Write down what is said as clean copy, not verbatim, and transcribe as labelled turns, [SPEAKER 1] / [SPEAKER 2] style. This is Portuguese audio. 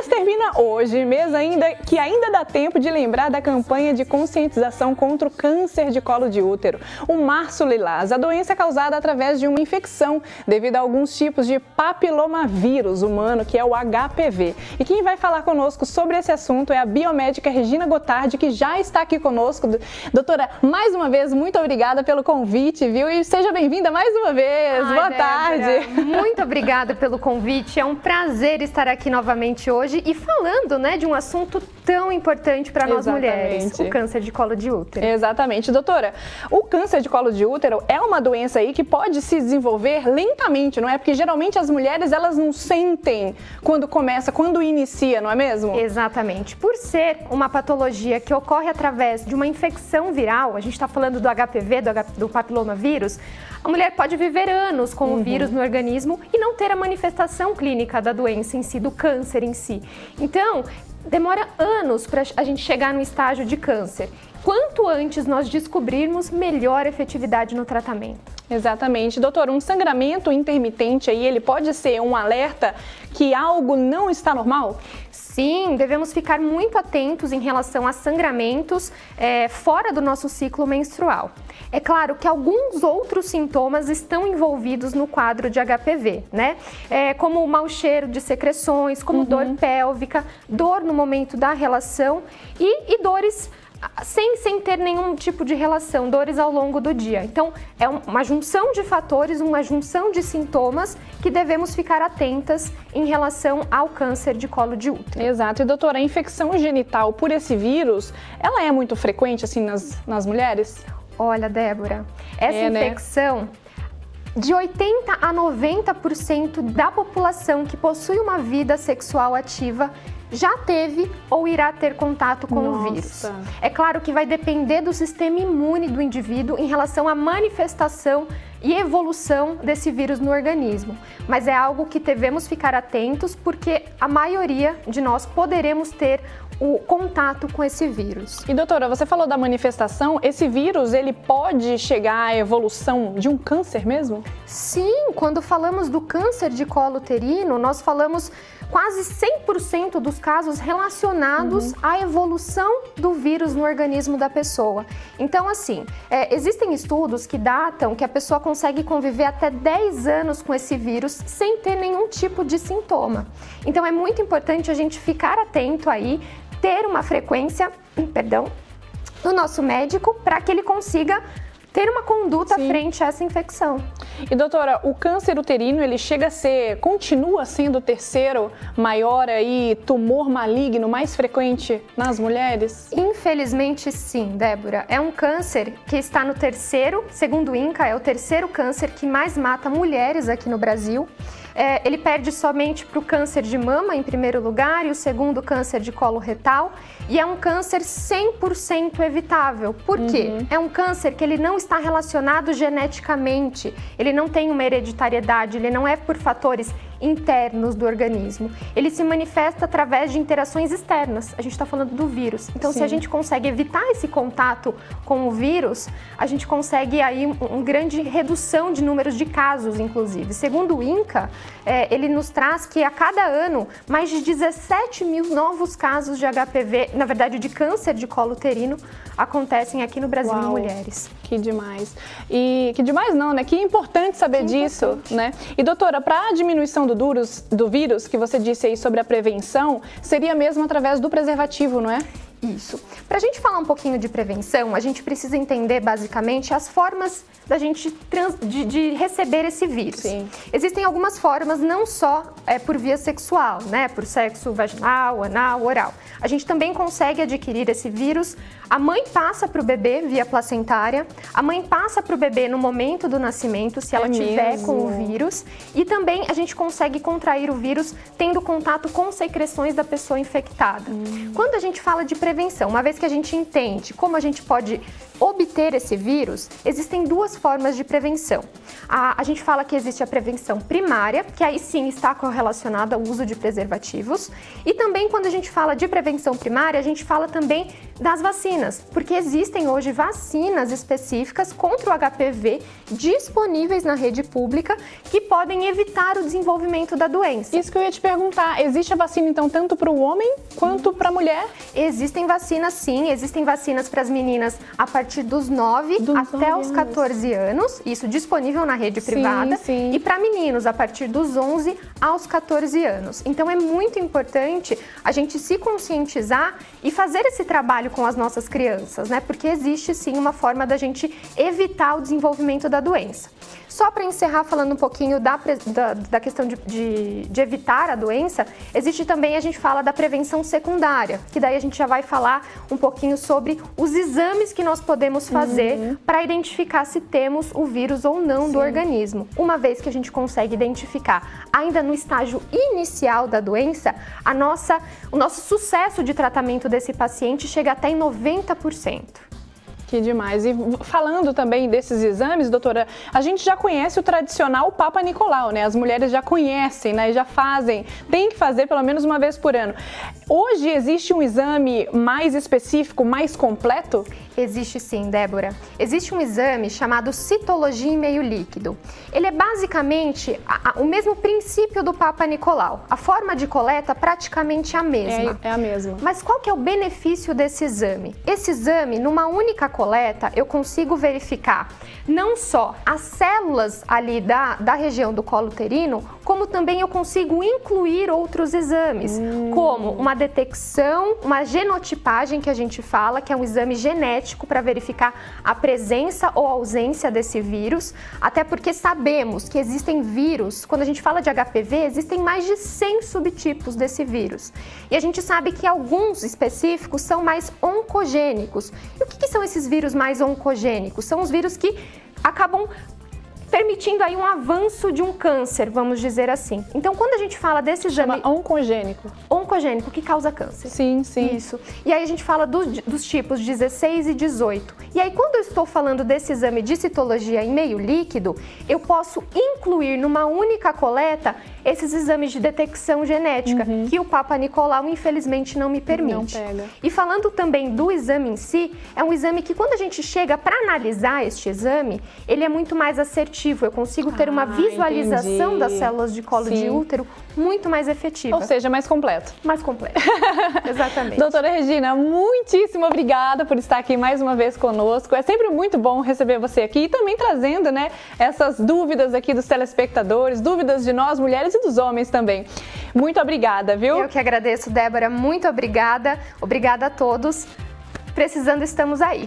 [SPEAKER 1] Mas termina hoje, mês que ainda dá tempo de lembrar da campanha de conscientização contra o câncer de colo de útero, o Março Lilás. A doença é causada através de uma infecção devido a alguns tipos de papilomavírus humano, que é o HPV. E quem vai falar conosco sobre esse assunto é a biomédica Regina Gotardi, que já está aqui conosco. Doutora, mais uma vez, muito obrigada pelo convite, viu? E seja bem-vinda mais uma vez. Boa tarde.
[SPEAKER 2] Muito obrigada pelo convite. É um prazer estar aqui novamente hoje e falando, né, de um assunto tão importante para nós mulheres, o câncer de colo de útero.
[SPEAKER 1] Exatamente. Doutora, o câncer de colo de útero é uma doença aí que pode se desenvolver lentamente, não é? Porque geralmente as mulheres, elas não sentem quando começa, quando inicia, não é mesmo?
[SPEAKER 2] Exatamente. Por ser uma patologia que ocorre através de uma infecção viral, a gente está falando do HPV, do papilomavírus, a mulher pode viver anos com o vírus no organismo e não ter a manifestação clínica da doença em si, do câncer em si. Então, demora anos para a gente chegar no estágio de câncer. Quanto antes nós descobrirmos, melhor efetividade no tratamento.
[SPEAKER 1] Exatamente. Doutor, um sangramento intermitente aí, ele pode ser um alerta que algo não está normal?
[SPEAKER 2] Sim, devemos ficar muito atentos em relação a sangramentos fora do nosso ciclo menstrual. É claro que alguns outros sintomas estão envolvidos no quadro de HPV, né? Como o mau cheiro de secreções, como dor pélvica, dor no momento da relação e dores sem ter nenhum tipo de relação, dores ao longo do dia. Então, é uma junção de fatores, uma junção de sintomas que devemos ficar atentas em relação ao câncer de colo de útero.
[SPEAKER 1] Exato. E, doutora, a infecção genital por esse vírus, ela é muito frequente, assim, nas mulheres?
[SPEAKER 2] Olha, Débora, essa infecção... De 80% a 90% da população que possui uma vida sexual ativa já teve ou irá ter contato com o vírus. É claro que vai depender do sistema imune do indivíduo em relação à manifestação e evolução desse vírus no organismo. Mas é algo que devemos ficar atentos porque a maioria de nós poderemos ter o contato com esse vírus.
[SPEAKER 1] E doutora, você falou da manifestação, esse vírus ele pode chegar à evolução de um câncer mesmo?
[SPEAKER 2] Sim, quando falamos do câncer de colo uterino, nós falamos quase 100% dos casos relacionados à evolução do vírus no organismo da pessoa. Então, assim, existem estudos que datam que a pessoa consegue conviver até 10 anos com esse vírus sem ter nenhum tipo de sintoma. Então, é muito importante a gente ficar atento aí, ter uma frequência, do nosso médico para que ele consiga ter uma conduta frente a essa infecção.
[SPEAKER 1] E doutora, o câncer uterino, ele continua sendo o terceiro maior aí tumor maligno mais frequente nas mulheres?
[SPEAKER 2] Infelizmente sim, Débora. É um câncer que está no terceiro, segundo o INCA, é o terceiro câncer que mais mata mulheres aqui no Brasil. Ele perde somente para o câncer de mama em primeiro lugar e o segundo câncer de colo retal, e é um câncer 100% evitável. Por quê? É um câncer que ele não está relacionado geneticamente, ele não tem uma hereditariedade, ele não é por fatores internos do organismo. Ele se manifesta através de interações externas. A gente está falando do vírus. Então, se a gente consegue evitar esse contato com o vírus, a gente consegue aí uma grande redução de números de casos, inclusive. Segundo o INCA, ele nos traz que a cada ano, mais de 17 mil novos casos de HPV, na verdade de câncer de colo uterino, acontecem aqui no Brasil em mulheres.
[SPEAKER 1] Que demais. E que demais não, né? Que importante saber disso, né? E doutora, para a diminuição do vírus que você disse aí sobre a prevenção, seria mesmo através do preservativo, não é?
[SPEAKER 2] Isso. Para a gente falar um pouquinho de prevenção, a gente precisa entender basicamente as formas da gente de receber esse vírus.
[SPEAKER 1] Sim.
[SPEAKER 2] Existem algumas formas, não só por via sexual, né? Por sexo vaginal, anal, oral. A gente também consegue adquirir esse vírus. A mãe passa para o bebê via placentária, a mãe passa para o bebê no momento do nascimento, se ela tiver com o vírus, e também a gente consegue contrair o vírus tendo contato com secreções da pessoa infectada. Quando a gente fala de prevenção, uma vez que a gente entende como a gente pode obter esse vírus, existem duas formas de prevenção. A gente fala que existe a prevenção primária, que aí sim está correlacionada ao uso de preservativos. E também quando a gente fala de prevenção primária, a gente fala também das vacinas, porque existem hoje vacinas específicas contra o HPV disponíveis na rede pública que podem evitar o desenvolvimento da doença.
[SPEAKER 1] Isso que eu ia te perguntar, existe a vacina então tanto para o homem quanto para a mulher?
[SPEAKER 2] Existem vacinas sim, existem vacinas para as meninas a partir dos 9 até os 14 anos, isso disponível na rede privada,
[SPEAKER 1] sim.
[SPEAKER 2] E para meninos a partir dos 11 aos 14 anos. Então é muito importante a gente se conscientizar e fazer esse trabalho com as nossas crianças, né? Porque existe sim uma forma da gente evitar o desenvolvimento da doença. Só para encerrar falando um pouquinho da questão de evitar a doença, existe também, a gente fala da prevenção secundária, que daí a gente já vai falar um pouquinho sobre os exames que nós podemos fazer para identificar se temos o vírus ou não do organismo. Uma vez que a gente consegue identificar ainda no estágio inicial da doença, o nosso sucesso de tratamento desse paciente chega até em 90%.
[SPEAKER 1] Que demais. E falando também desses exames, doutora, a gente já conhece o tradicional Papa Nicolau, né? As mulheres já conhecem, né? Já fazem, tem que fazer pelo menos uma vez por ano. Hoje existe um exame mais específico, mais completo?
[SPEAKER 2] Existe sim, Débora. Existe um exame chamado citologia em meio líquido. Ele é basicamente o mesmo princípio do Papa Nicolau. A forma de coleta praticamente a mesma.
[SPEAKER 1] É a mesma.
[SPEAKER 2] Mas qual que é o benefício desse exame? Esse exame, numa única coleta, eu consigo verificar não só as células ali da região do colo uterino, como também eu consigo incluir outros exames, como uma detecção, uma genotipagem que a gente fala, que é um exame genético para verificar a presença ou ausência desse vírus, até porque sabemos que existem vírus, quando a gente fala de HPV, existem mais de 100 subtipos desse vírus. E a gente sabe que alguns específicos são mais oncogênicos. E o que são esses vírus mais oncogênicos? São os vírus que acabam permitindo aí um avanço de um câncer, vamos dizer assim. Então, quando a gente fala desse exame...
[SPEAKER 1] Chama oncogênico.
[SPEAKER 2] Oncogênico, que causa câncer.
[SPEAKER 1] Sim, sim.
[SPEAKER 2] Isso. E aí a gente fala dos tipos 16 e 18. E aí, quando eu estou falando desse exame de citologia em meio líquido, eu posso incluir numa única coleta esses exames de detecção genética, que o Papa Nicolau, infelizmente, não me permite.
[SPEAKER 1] Não pega.
[SPEAKER 2] E falando também do exame em si, é um exame que, quando a gente chega para analisar este exame, ele é muito mais assertivo. Eu consigo ter uma visualização das células de colo de útero muito mais efetiva.
[SPEAKER 1] Ou seja, mais completo.
[SPEAKER 2] Mais completo. Exatamente.
[SPEAKER 1] Doutora Regina, muitíssimo obrigada por estar aqui mais uma vez conosco. É sempre muito bom receber você aqui e também trazendo, né, essas dúvidas aqui dos telespectadores, dúvidas de nós mulheres e dos homens também. Muito obrigada, viu?
[SPEAKER 2] Eu que agradeço, Débora. Muito obrigada. Obrigada a todos. Precisando, estamos aí.